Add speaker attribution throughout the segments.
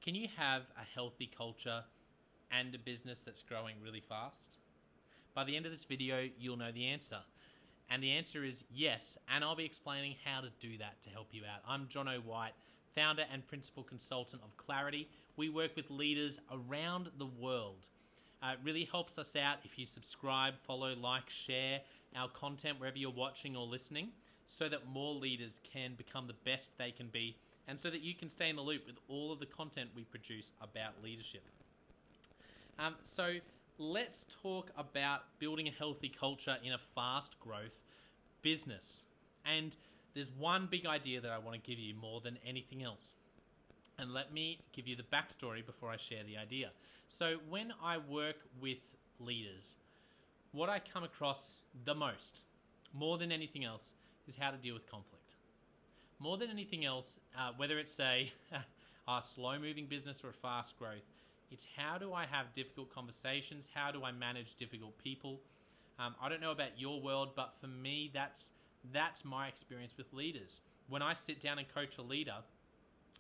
Speaker 1: Can you have a healthy culture and a business that's growing really fast? By the end of this video, you'll know the answer. And the answer is yes, and I'll be explaining how to do that to help you out. I'm Jono White, founder and principal consultant of Clarity. We work with leaders around the world. It really helps us out if you subscribe, follow, like, share our content wherever you're watching or listening, so that more leaders can become the best they can be, and so that you can stay in the loop with all of the content we produce about leadership. So let's talk about building a healthy culture in a fast growth business. And there's one big idea that I want to give you more than anything else. And let me give you the backstory before I share the idea. So when I work with leaders, what I come across the most, more than anything else, is how to deal with conflict. More than anything else, whether it's a slow-moving business or a fast growth, it's how do I have difficult conversations? How do I manage difficult people? I don't know about your world, but for me, that's my experience with leaders. When I sit down and coach a leader,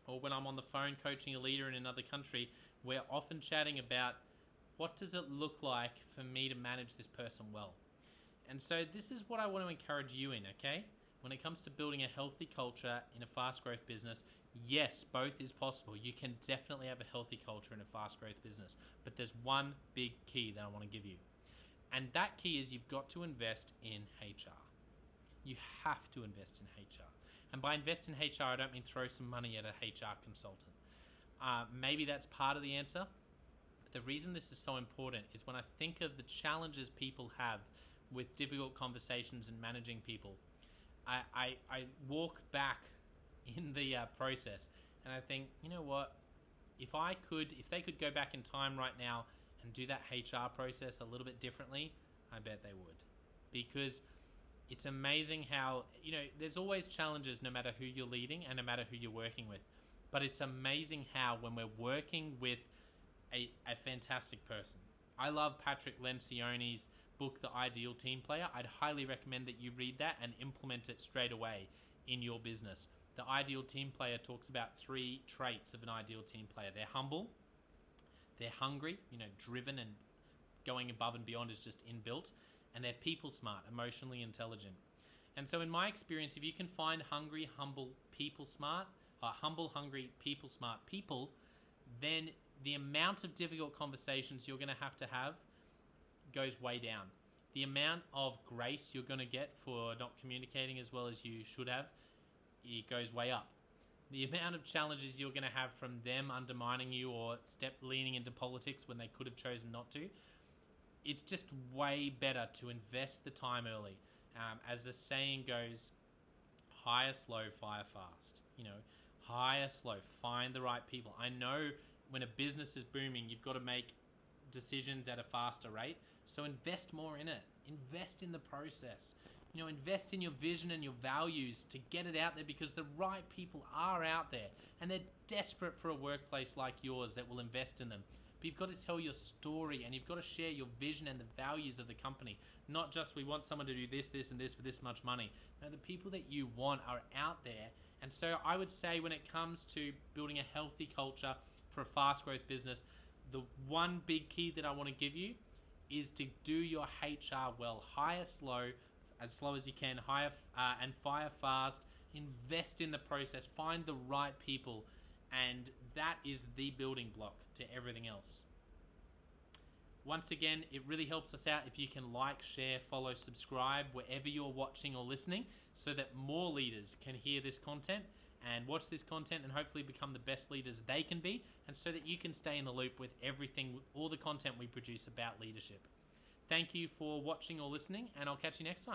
Speaker 1: or when I'm on the phone coaching a leader in another country, we're often chatting about what does it look like for me to manage this person well. And so this is what I want to encourage you in, okay? When it comes to building a healthy culture in a fast growth business, yes, both is possible. You can definitely have a healthy culture in a fast growth business, but there's one big key that I want to give you. And that key is you've got to invest in HR. You have to invest in HR. And by invest in HR, I don't mean throw some money at a HR consultant. Maybe that's part of the answer. But the reason this is so important is when I think of the challenges people have with difficult conversations and managing people, I walk back in the process and I think, you know what, if they could go back in time right now and do that HR process a little bit differently, I bet they would. Because it's amazing how, there's always challenges no matter who you're leading and no matter who you're working with. But it's amazing how when we're working with a fantastic person. I love Patrick Lencioni's book, The Ideal Team Player. I'd highly recommend that you read that and implement it straight away in your business. The Ideal Team Player talks about 3 traits of an ideal team player. They're humble, they're hungry, driven and going above and beyond is just inbuilt, and they're people smart, emotionally intelligent. And so in my experience, if you can find hungry, humble, people smart, humble, hungry, people smart people, then the amount of difficult conversations you're going to have goes way down. The amount of grace you're going to get for not communicating as well as you should have, it goes way up. The amount of challenges you're going to have from them undermining you or leaning into politics when they could have chosen not to, it's just way better to invest the time early. As the saying goes, hire slow, fire fast. Hire slow, find the right people. I know when a business is booming, you've got to make decisions at a faster rate. So invest more in it. Invest in the process. Invest in your vision and your values to get it out there, because the right people are out there and they're desperate for a workplace like yours that will invest in them. But you've got to tell your story and you've got to share your vision and the values of the company. Not just we want someone to do this, this, and this for this much money. No, the people that you want are out there. And so I would say when it comes to building a healthy culture for a fast growth business, the one big key that I want to give you is to do your HR well. Hire slow, as slow as you can, hire and fire fast. Invest in the process, find the right people, and that is the building block to everything else. Once again, it really helps us out if you can like, share, follow, subscribe wherever you're watching or listening, so that more leaders can hear this content and watch this content and hopefully become the best leaders they can be, and so that you can stay in the loop with everything, all the content we produce about leadership. Thank you for watching or listening, and I'll catch you next time.